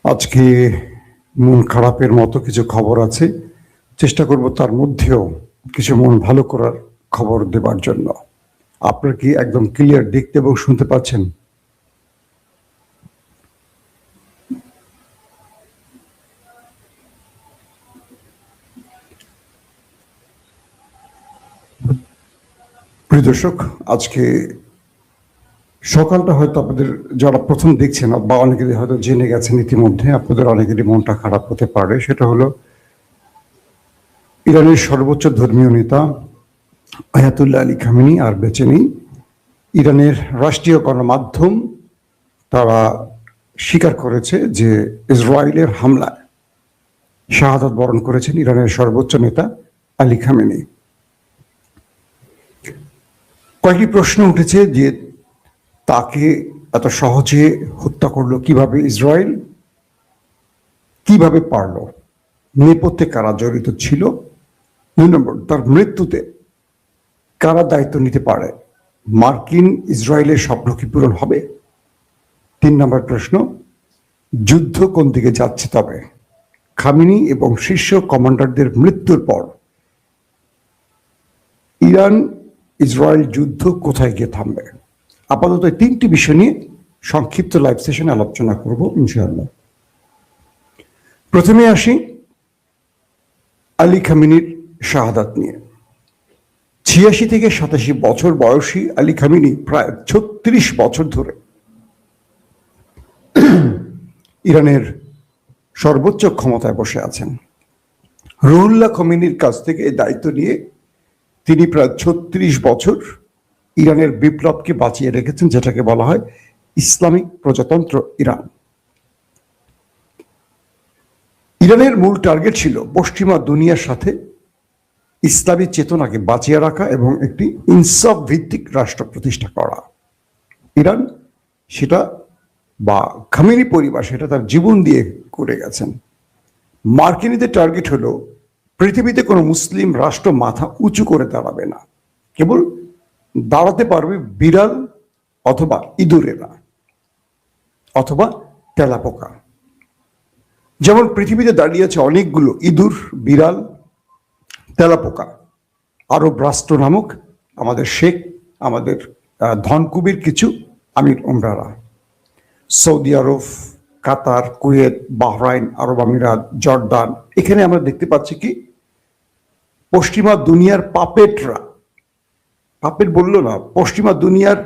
আজকে মন খারাপের মতো কিছু খবর আছে, চেষ্টা করব তার মধ্যেও কিছু মন ভালো করার খবর দেবার জন্য। আপনারা কি একদম ক্লিয়ার দেখতে এবং শুনতে পাচ্ছেন? প্রিয় দর্শক, আজকে সকালটা হয়তো আপনাদের যারা প্রথম দেখছেন বা অনেকেরই হয়তো জেনে গেছেন ইতিমধ্যে, আপনাদের অনেকেরই মনটা খারাপ হতে পারে। সেটা হলো ইরানের সর্বোচ্চ ধর্মীয় নেতা আয়াতুল্লাহ আলী খামেনি আর বেঁচে নেই। ইরানের রাষ্ট্রীয় গণমাধ্যম তারা স্বীকার করেছে যে ইসরায়েলের হামলায় শাহাদাত বরণ করেছেন ইরানের সর্বোচ্চ নেতা আলী খামেনি। কয়েকটি প্রশ্ন উঠেছে যে তাকে এত সহজে হত্যা করলো কিভাবে ইসরায়েল, কিভাবে পারল, নেপথ্যে কারা জড়িত ছিল, 2 নম্বর তার মৃত্যুতে কারা দায়িত্ব নিতে পারে, মার্কিন ইসরায়েলের স্বপ্ন কি পূরণ হবে, 3 নম্বর প্রশ্ন যুদ্ধ কোন দিকে যাচ্ছে, তবে খামেনি এবং শীর্ষ কমান্ডারদের মৃত্যুর পর ইরান ইসরায়েল যুদ্ধ কোথায় গিয়ে থামবে। আপাতত এই 3টি বিষয় নিয়ে সংক্ষিপ্ত লাইভ সেশনে আলোচনা করব ইনশাআল্লাহ। প্রথমে আসি আলী খামেনির শাহাদাত নিয়ে। 86 থেকে 87 বছর বয়সী আলী খামেনি প্রায় 36 বছর ধরে ইরানের সর্বোচ্চ ক্ষমতায় বসে আছেন। রুহুল্লাহ খমেনির কাছ থেকে এই দায়িত্ব নিয়ে তিনি প্রায় 36 বছর ইরানের বিপ্লবকে বাঁচিয়ে রেখেছেন, যেটাকে বলা হয় ইসলামিক প্রজাতন্ত্র ইরান। ইরানের মূল টার্গেট ছিল পশ্চিমা দুনিয়ার সাথে ইসলামী চেতনাকে বাঁচিয়ে রাখা এবং একটি ইনসাফ ভিত্তিক রাষ্ট্র প্রতিষ্ঠা করা। ইরান সেটা, বা খামেনি পরিবার সেটা তার জীবন দিয়ে করে গেছেন। মার্কিনীদের টার্গেট হলো পৃথিবীতে কোনো মুসলিম রাষ্ট্র মাথা উঁচু করে দাঁড়াবে না, কেবল দাঁড়াতে পারবে বিড়াল অথবা ইঁদুরেরা অথবা তেলাপোকা। যেমন পৃথিবীতে দাঁড়িয়ে আছে অনেকগুলো ইঁদুর, বিড়াল, তেলাপোকা। আরব রাষ্ট্র নামক আমাদের শেখ, আমাদের ধনকুবের কিছু আমির উমরারা, সৌদি আরব, কাতার, কুয়েত, বাহরাইন, আরব আমিরাত, জর্দান, এখানে আমরা দেখতে পাচ্ছি কি পশ্চিমা দুনিয়ার পাপেটরা, পাপেট বললো না, পশ্চিমা দুনিয়ার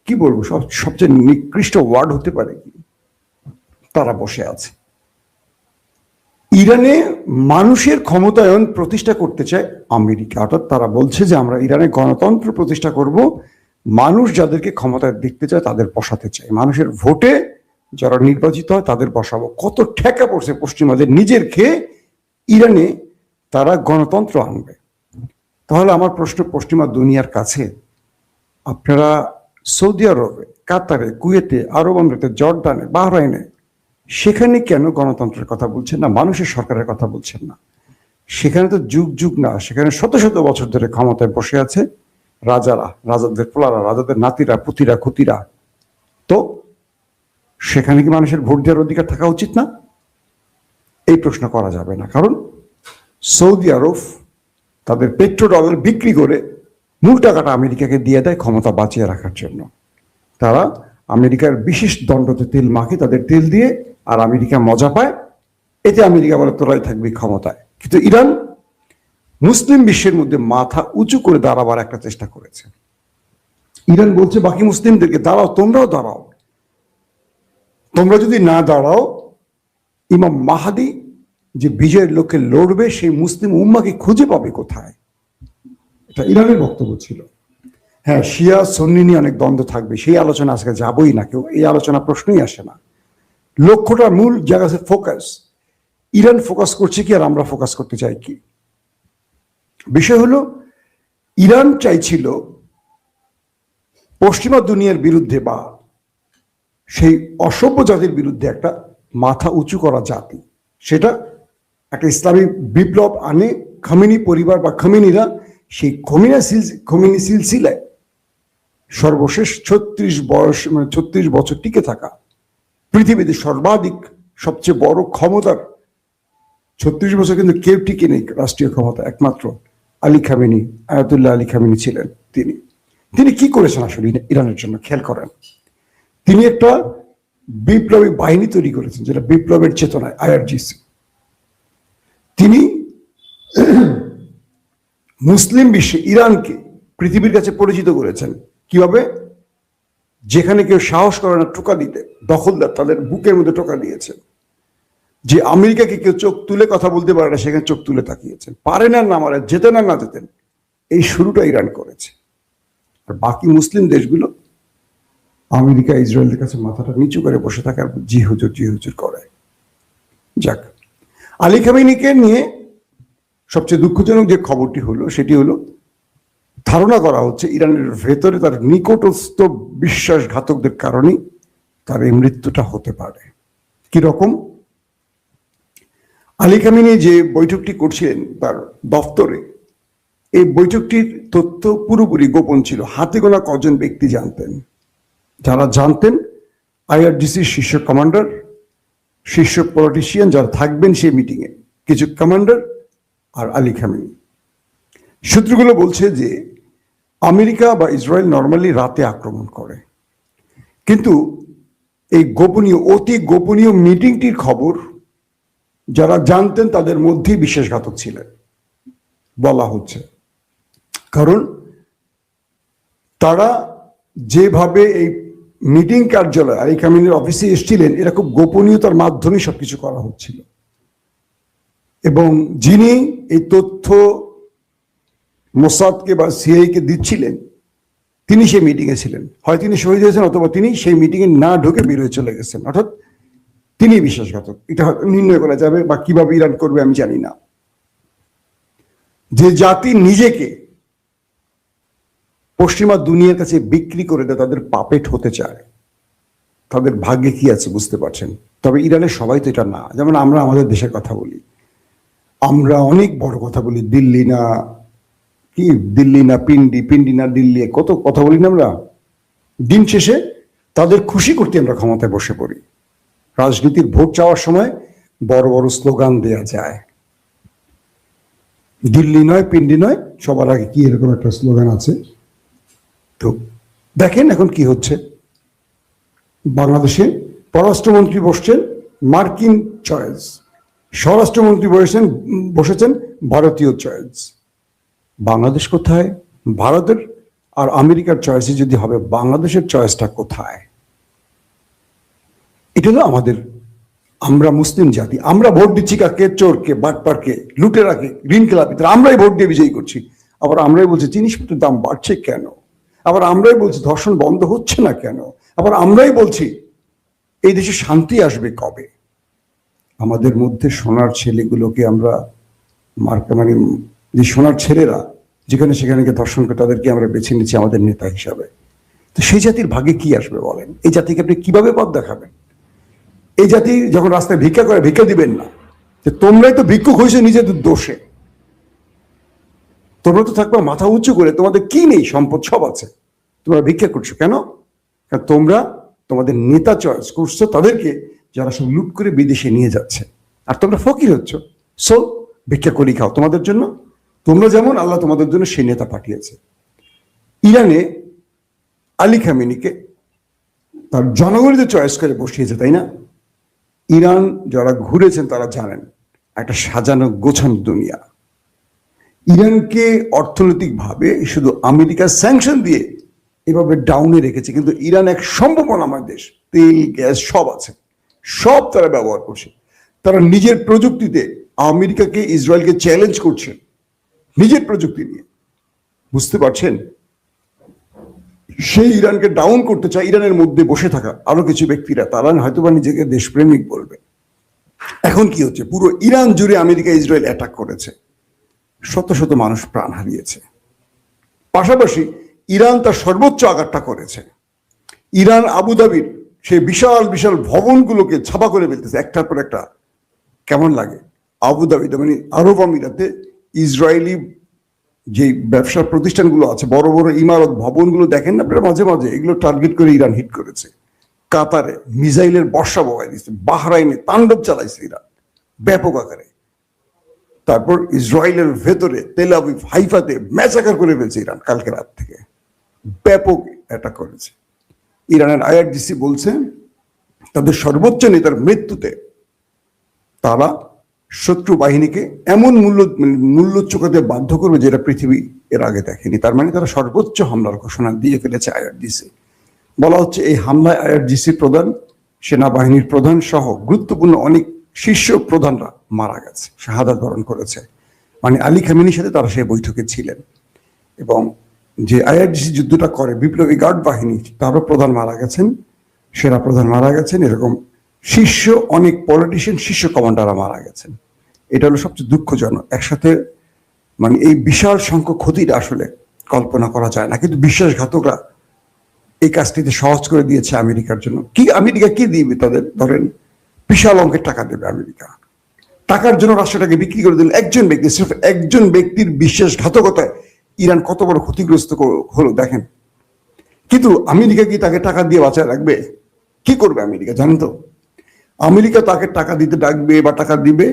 কি বলবো, সবচেয়ে নিকৃষ্ট ওয়ার্ড হতে পারে কি, তারা বসে আছে। ইরানে মানুষের ক্ষমতায়ন প্রতিষ্ঠা করতে চায় আমেরিকা, অর্থাৎ তারা বলছে যে আমরা ইরানে গণতন্ত্র প্রতিষ্ঠা করব, মানুষ যাদেরকে ক্ষমতায় দেখতে চায় তাদের বসাতে চায়, মানুষের ভোটে যারা নির্বাচিত হয় তাদের বসাবো। কত ঠেকা পড়ছে পশ্চিমাদের নিজের খেয়ে ইরানে তারা গণতন্ত্র আনবে। তাহলে আমার প্রশ্ন পশ্চিমা দুনিয়ার কাছে, আপনারা সৌদি আরবে, কাতারে, কুয়েতে, আরব আমিরাতে, জর্দানে, বাহরাইনে, সেখানে কেন গণতন্ত্রের কথা বলছেন না, মানুষের সরকারের কথা বলছেন না? সেখানে তো যুগ যুগ না, সেখানে শত শত বছর ধরে ক্ষমতায় বসে আছে রাজারা, রাজাদের পোলারা, রাজাদের নাতিরা, পুতিরা, খুতিরা। তো সেখানে কি মানুষের ভোট দেওয়ার অধিকার থাকা উচিত না? এই প্রশ্ন করা যাবে না, কারণ সৌদি আরব তাদের পেট্রো ডলার বিক্রি করে মূল টাকাটা আমেরিকাকে দিয়ে দেয় ক্ষমতা বাঁচিয়ে রাখার জন্য। তারা আমেরিকার বিশেষ দণ্ডতে তেল মাখে তাদের তেল দিয়ে, আর আমেরিকা মজা পায়, এতে আমেরিকা বলে তোরাই থাকবি ক্ষমতায়। কিন্তু ইরান মুসলিম বিশ্বের মধ্যে মাথা উঁচু করে দাঁড়াবার একটা চেষ্টা করেছে। ইরান বলছে বাকি মুসলিমদেরকে দাঁড়াও, তোমরাও দাঁড়াও, তোমরা যদি না দাঁড়াও ইমাম মাহাদি যে বিজয়ের লক্ষ্যে লড়বে সেই মুসলিম উম্মাকে খুঁজে পাবে কোথায়? এটা ইরানের বক্তব্য ছিল। হ্যাঁ, শিয়া সুন্নি নিয়ে অনেক দ্বন্দ্ব থাকবে, সেই আলোচনা আজকে যাবই না, কেউ এই আলোচনা প্রশ্নই আসে না। লক্ষ্যটা মূল জায়গা আছে ফোকাস। ইরান ফোকাস করছে কি, আর আমরা ফোকাস করতে চাই কি? বিষয় হলো ইরান চাইছিল পশ্চিমা দুনিয়ার বিরুদ্ধে বা সেই অসভ্য জাতির বিরুদ্ধে একটা মাথা উঁচু করা জাতি, সেটা একটা ইসলামিক বিপ্লব আনে। খামেনি পরিবার বা খামেনিরা সেই খমেনি সিলসিলায় সর্বশেষ 36 বছর টিকে থাকা পৃথিবীতে সর্বাধিক সবচেয়ে বড় ক্ষমতার 36 বছর কিন্তু কেউ টিকে নেই রাষ্ট্রীয় ক্ষমতা, একমাত্র Ali Khamenei, Ayatollah Ali Khamenei ছিলেন। তিনি কি করেছেন আসলে ইরানের জন্য খেয়াল করেন। তিনি একটা বিপ্লবী বাহিনী তৈরি করেছেন, যেটা বিপ্লবের চেতনায়, আইআরজিসি। তিনি মুসলিম বিশ্বে ইরানকে পৃথিবীর কাছে পরিচিত করেছেন কিভাবে? যেখানে কেউ সাহস করে না টোকা দিতে, দখলদার তাদের বুকের মধ্যে টোকা দিয়েছেন। যে আমেরিকাকে কেউ চোখ তুলে কথা বলতে পারে না, সেখানে চোখ তুলে তাকিয়েছেন। পারে না না মারে, যেতেন আর না যেতেন, এই শুরুটা ইরান করেছে। আর বাকি মুসলিম দেশগুলো আমেরিকা ইসরায়েলের কাছে মাথাটা নিচু করে বসে থাকে আর জি হুজুর করে। যাক, আলী খামেনিকে নিয়ে সবচেয়ে দুঃখজনক যে খবরটি হলো সেটি হলো, ধারণা করা হচ্ছে ইরানের ভেতরে তার নিকটস্থ বিশ্বাসঘাতকদের কারণে তার এই মৃত্যুটা হতে পারে। কি রকম? আলী খামেনি যে বৈঠকটি করছিলেন তার দফতরে, এই বৈঠকটির তথ্য পুরোপুরি গোপন ছিল। হাতে গোনা কজন ব্যক্তি জানতেন। যারা জানতেন, আইআরজিসির শীর্ষ কমান্ডার, শীর্ষ পলিটিশিয়ান যারা থাকবেন সেই মিটিংয়ে, কিছু কমান্ডার আর আলী খামেনি। সূত্রগুলো বলছে যে আমেরিকা বা ইসরায়েল নর্মালি রাতে আক্রমণ করে, কিন্তু এই গোপনীয়, অতি গোপনীয় মিটিংটির খবর যারা জানতেন তাদের মধ্যেই বিশ্বাসঘাতক ছিলেন বলা হচ্ছে। কারণ তারা যেভাবে এই মিটিং কার্যালয় আলী খামেনির অফিসে এসেছিলেন, এরা খুব গোপনীয়তার মাধ্যমে সবকিছু করা হচ্ছিল। এবং যিনি এই তথ্য মোসাদকে বা সিআইকে দিচ্ছিলেন, তিনি সেই মিটিংয়ে ছিলেন। হয় তিনি শহীদ হয়েছেন, অথবা তিনি সেই মিটিংয়ে না ঢুকে বের হয়ে চলে গেছেন। অর্থাৎ তিনি বিশ্বাসঘাতক। এটা নির্ণয় করা যাবে, বা কিভাবে ইরান করবে আমি জানি না। যে জাতি নিজেকে পশ্চিমা দুনিয়ার কাছে বিক্রি করে দেয়, তাদের পাপেট হতে চায়, তাদের ভাগ্যে কি আছে বুঝতে পারছেন। তবে ইরানের সবাই তো এটা না। যেমন আমরা আমাদের দেশের কথা বলি, আমরা অনেক বড় কথা বলি, দিল্লি না কি, দিল্লি না পিন্ডি, পিন্ডি না দিল্লি, কত কথা বলি না আমরা। দিন শেষে তাদের খুশি করতে আমরা ক্ষমতায় বসে পড়ি। রাজনীতির ভোট চাওয়ার সময় বড় বড় স্লোগান দেয়া যায়, দিল্লি নয় পিন্ডি নয়, সবার আগে কি এরকম একটা স্লোগান আছে। তো দেখেন এখন কি হচ্ছে। বাংলাদেশে পররাষ্ট্রমন্ত্রী বসছেন মার্কিন চয়েস, স্বরাষ্ট্রমন্ত্রী বসেছেন ভারতীয় চয়েস। বাংলাদেশ কোথায়? ভারতের আর আমেরিকার চয়েসে যদি হবে, বাংলাদেশের চয়েসটা কোথায়? এটা হলো আমাদের, আমরা মুসলিম জাতি, আমরা ভোট দিচ্ছি কাকে? চোরকে, বাটপারকে, লুটেরাকে, ঋণ খেলাপিদের আমরাই ভোট দিয়ে বিজয়ী করছি। আবার আমরাই বলছি জিনিসপত্রের দাম বাড়ছে কেন? আবার আমরাই বলছি ধর্ষণ বন্ধ হচ্ছে না কেন? আবার আমরাই বলছি এই দেশে শান্তি আসবে কবে? আমাদের মধ্যে সোনার ছেলেগুলোকে আমরা মানে যে সোনার ছেলেরা যেখানে সেখানে ধর্ষণ করে, তাদেরকে আমরা বেছে নিচ্ছি আমাদের নেতা হিসাবে। তো সেই জাতির ভাগ্যে কি আসবে বলেন? এই জাতিকে আপনি কিভাবে পথ দেখাবেন? এই জাতি যখন রাস্তায় ভিক্ষা করে, ভিক্ষা দিবেন না যে তোমরাই তো ভিক্ষুক হয়েছে নিজেদের দোষে। তোমরা তো থাকবা মাথা উঁচু করে, তোমাদের কি নেই? সম্পদ সব আছে, তোমরা ভিক্ষা করছো কেন? কারণ তোমরা তোমাদের নেতা চয়েস করছো তাদেরকে, যারা সব লুট করে বিদেশে নিয়ে যাচ্ছে, আর তোমরা ফকির হচ্ছ। সো ভিক্ষা করি খাও তোমাদের জন্য। তোমরা যেমন, আল্লাহ তোমাদের জন্য সেই নেতা পাঠিয়েছে। ইরানে আলী খামেনিকে তার জনগণই চয়েস করে বসিয়েছে, তাই না? ইরান যারা ঘুরেছেন তারা জানেন একটা সাজানো গোছানো দুনিয়া। ইরানকে অর্থনৈতিকভাবে শুধু আমেরিকার স্যাংশন দিয়ে এভাবে ডাউনে রেখেছে, কিন্তু ইরান এক সম্ভাবনাময় দেশ, তেল গ্যাস সব আছে, সব তারা ব্যবহার করছে। তারা নিজের প্রযুক্তিতে আমেরিকাকে, ইসরায়েলকে চ্যালেঞ্জ করছে নিজের প্রযুক্তি নিয়ে, বুঝতে পারছেন? সেই ইরানকে ডাউন করতে চায় ইরানের মধ্যে বসে থাকা আরো কিছু ব্যক্তিরা, তারা হয়তোবা নিজেকে দেশপ্রেমিক বলবে। এখন কি হচ্ছে? পুরো ইরান জুড়ে আমেরিকা ইসরায়েল অ্যাটাক করেছে, শত শত মানুষ প্রাণ হারিয়েছে। পাশাপাশি ইরান তার সর্বোচ্চ আঘাতটা করেছে। ইরান আবুধাবির সেই বিশাল বিশাল ভবনগুলোকে ছাপা করে ফেলতেছে একটার পর একটা। কেমন লাগে? আবুধাবিতে মানে আরব আমিরাতে ইসরায়েলি যে ব্যবসা প্রতিষ্ঠানগুলো আছে, বড় বড় ইমারত ভবনগুলো দেখেন না আপনারা মাঝে মাঝে, এগুলো টার্গেট করে ইরান হিট করেছে। কাতারে মিসাইলের বর্ষা বগাই দিচ্ছে, বাহরাইনে তাণ্ডব চালাইছে ইরান ব্যাপক আকারে। তারপর ইসরায়েলের ভেতরে তেল আবিব হাইফাতে ম্যাচাকার করে ফেলছে ইরান কালকে রাত থেকে, ব্যাপক অ্যাটাক করেছে। ইরানের আইআরজিসি বলছে তাদের সর্বোচ্চ নেতার মৃত্যুতে তারা শত্রু বাহিনীকে এমন মূল্য চুকাতে বাধ্য করবে যেটা পৃথিবী এর আগে দেখেনি। তার মানে তারা সর্বোচ্চ হামলার ঘোষণা দিয়ে ফেলেছে আইআরজিসি। বলা হচ্ছে এই হামলায় আইআরজিসি প্রধান, সেনাবাহিনীর প্রধান সহ গুরুত্বপূর্ণ অনেক শীর্ষ প্রধানরা মারা গেছে, শাহাদাত বরণ করেছে। মানে আলী খামেনির সাথে তারা সেই বৈঠকে ছিলেন। এবং যে আইআরজিসি যুদ্ধটা করে বিপ্লবী গার্ড বাহিনী, তারও প্রধান মারা গেছেন, সেনা প্রধান মারা গেছেন, এরকম শীর্ষ অনেক পলিটিশিয়ান, শীর্ষ কমান্ডাররা মারা গেছেন। এটা হলো সবচেয়ে দুঃখজনক। একসাথে মানে এই বিশাল সংখ্যক ক্ষতিটা আসলে কল্পনা করা যায় না, কিন্তু বিশ্বাসঘাতকরা এই কাজটিতে সহজ করে দিয়েছে আমেরিকার জন্য। কি আমেরিকা কি দিবে তাদের? ধরেন বিশাল অঙ্কের টাকা দেবে আমেরিকা, টাকার জন্য রাষ্ট্রটাকে বিক্রি করে দিল একজন ব্যক্তি। সির্ফ একজন ব্যক্তির বিশ্বাসঘাতকতায় ইরান কত বড় ক্ষতিগ্রস্ত হলো দেখেন। কিন্তু আমেরিকা কি তাকে টাকা দিয়ে বাঁচায় রাখবে? কি করবে আমেরিকা জানেন তো? আমেরিকা তাকে টাকা দিতে ডাকবে বা টাকা দিবে,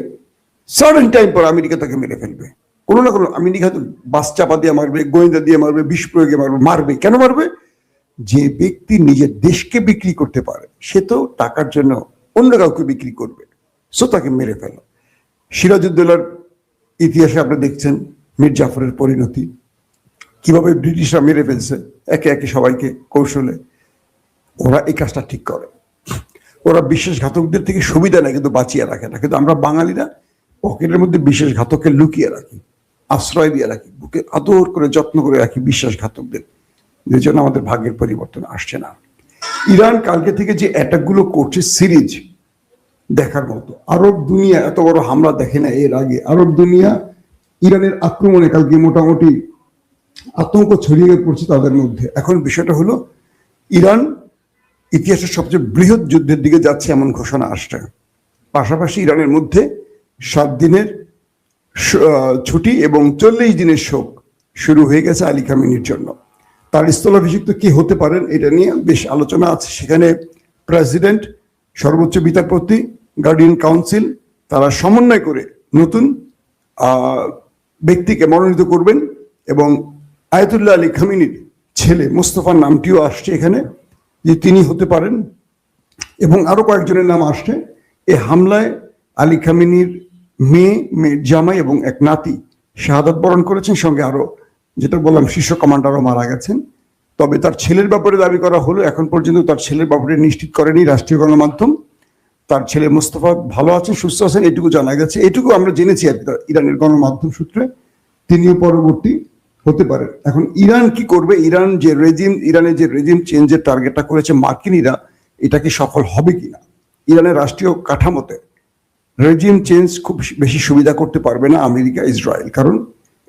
সার্টেন টাইম পর আমেরিকা তাকে মেরে ফেলবে। কোনো না কোনো আমেরিকা তো বাস চাপা দিয়ে মারবে, গোয়েন্দা দিয়ে মারবে, বিষ প্রয়োগে মারবে। কেন মারবে? যে ব্যক্তি নিজের দেশকে বিক্রি করতে পারে সে তো টাকার জন্য অন্য কাউকে বিক্রি করবে, সো তাকে মেরে ফেল। সিরাজউদ্দৌলার ইতিহাসে আপনি দেখছেন মীর জাফরের পরিণতি, কিভাবে ব্রিটিশরা মেরে ফেলছে একে একে সবাইকে কৌশলে। ওরা এই কাজটা ঠিক করে, ওরা বিশ্বাসঘাতকদের থেকে সুবিধা নেয় কিন্তু বাঁচিয়ে রাখে না। কিন্তু আমরা বাঙালিরা পকেটের মধ্যে বিশ্বাসঘাতককে লুকিয়ে রাখি, আশ্রয় দিয়ে রাখি, বুকে আদর করে যত্ন করে রাখি বিশ্বাসঘাতকদের, যে জন্য আমাদের ভাগ্যের পরিবর্তন আসছে না। ইরান কালকে থেকে যে অ্যাটাক গুলো করছে সিরিজ দেখার মতো। আরব দুনিয়া এত বড় হামলা দেখে না এর আগে। আরব দুনিয়া ইরানের আক্রমণে কালকে মোটামুটি আতঙ্ক ছড়িয়ে পড়ছে তাদের মধ্যে। এখন বিষয়টা হলো ইরান ইতিহাসের সবচেয়ে বৃহৎ যুদ্ধের দিকে যাচ্ছে এমন ঘোষণা আসছে। পাশাপাশি ইরানের মধ্যে 7 দিনের ছুটি এবং 40 দিনের শোক শুরু হয়ে গেছে আলী খামেনির জন্য। তার স্থলাভিষিক্ত কি হতে পারেন এটা নিয়ে বেশ আলোচনা আছে। সেখানে প্রেসিডেন্ট, সর্বোচ্চ বিচারপতি, গার্ডিয়ান কাউন্সিল তারা সমন্বয় করে নতুন ব্যক্তিকে মনোনীত করবেন এবং আয়াতুল্লাহ আলী খামেনির ছেলে মোস্তফার নামটিও আসছে এখানে, যে তিনি হতে পারেন, এবং আরো কয়েকজনের নাম আসছে। এই হামলায় আলী খামেনির মেয়ে, জামাই এবং এক নাতি শাহাদাত বরণ করেছেন, সঙ্গে আরো যেটা বললাম শীর্ষ কমান্ডারও মারা গেছেন। তবে তার ছেলের ব্যাপারে দাবি করা হলো, এখন পর্যন্ত তার ছেলের ব্যাপারে নিশ্চিত করেনি রাষ্ট্রীয় গণমাধ্যম। তার ছেলে মোস্তফা ভালো আছেন, সুস্থ আছেন, এটুকু জানা গেছে, এটুকু আমরা জেনেছি আর ইরানের গণমাধ্যম সূত্রে। তিনিও পরবর্তী হতে পারে। এখন ইরান কি করবে? ইরানের যে রেজিম চেঞ্জের টার্গেটটা করেছে মার্কিনীরা, এটা কি সফল হবে কিনা? ইরানের রাষ্ট্রীয় কাঠামোতে রেজিম চেঞ্জ খুব বেশি সুবিধা করতে পারবে না আমেরিকা, ইসরায়েল, কারণ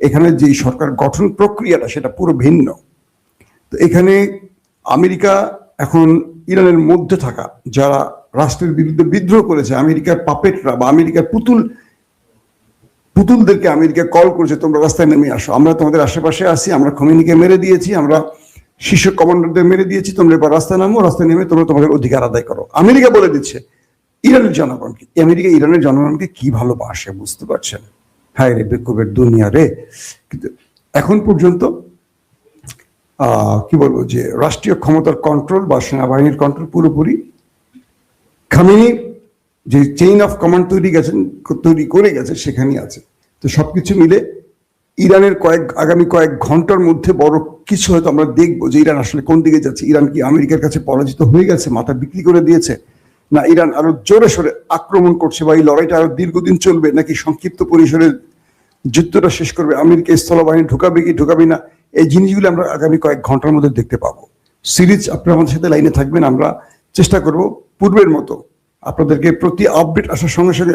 এখানে যে সরকার গঠন প্রক্রিয়াটা সেটা পুরো ভিন্ন। তো এখানে আমেরিকা এখন ইরানের মধ্যে থাকা যারা রাষ্ট্রের বিরুদ্ধে বিদ্রোহ করেছে, আমেরিকার পাপেটরা বা আমেরিকার পুতুলদেরকে আমেরিকা কল করেছে, তোমরা রাস্তায় নেমে আসো, আমরা তোমাদের আশেপাশে আছি, আমরা খোমেনিকে মেরে দিয়েছি, আমরা শীর্ষ কমান্ডারদের মেরে দিয়েছি, তোমরা এবার রাস্তায় নামো, রাস্তায় নেমে তোমরা তোমাদের অধিকার আদায় করো। আমেরিকা বলে দিচ্ছে ইরানের জনগণকে। আমেরিকা ইরানের জনগণকে কি ভালোবাসে বুঝতে পারছেন? হায় রে বেকুবের দুনিয়া রে। কিন্তু এখন পর্যন্ত কি বলবো, যে রাষ্ট্রীয় ক্ষমতার কন্ট্রোল বা সেনাবাহিনীর কন্ট্রোল পুরোপুরি খামেনি যে চেইন অফ কমান্ড তৈরি করে গেছে সেখানেই আছে। তো সবকিছু মিলে ইরানের আগামী কয়েক ঘন্টার মধ্যে বড় কিছু হয়তো আমরা দেখবো, যে ইরান আসলে কোন দিকে যাচ্ছে। ইরান কি আমেরিকার কাছে পরাজিত হয়ে গেছে, মাথা বিক্রি করে দিয়েছে, না ইরান আরো জোরে সোরে আক্রমণ করছে, বা এই লড়াইটা আরো দীর্ঘদিন চলবে, নাকি সংক্ষিপ্ত পরিসরে যুদ্ধটা শেষ করবে, আমেরিকা স্থলবাহিনী ঢুকাবে কি ঢুকাবে না, এই জিনিসগুলো আমরা আগামী কয়েক ঘন্টার মধ্যে দেখতে পাবো। সিরিজ আপনারা আমাদের সাথে লাইনে থাকবেন, আমরা চেষ্টা করব পূর্বের মতো আপনাদেরকে প্রতি আপডেট আসার সঙ্গে সঙ্গে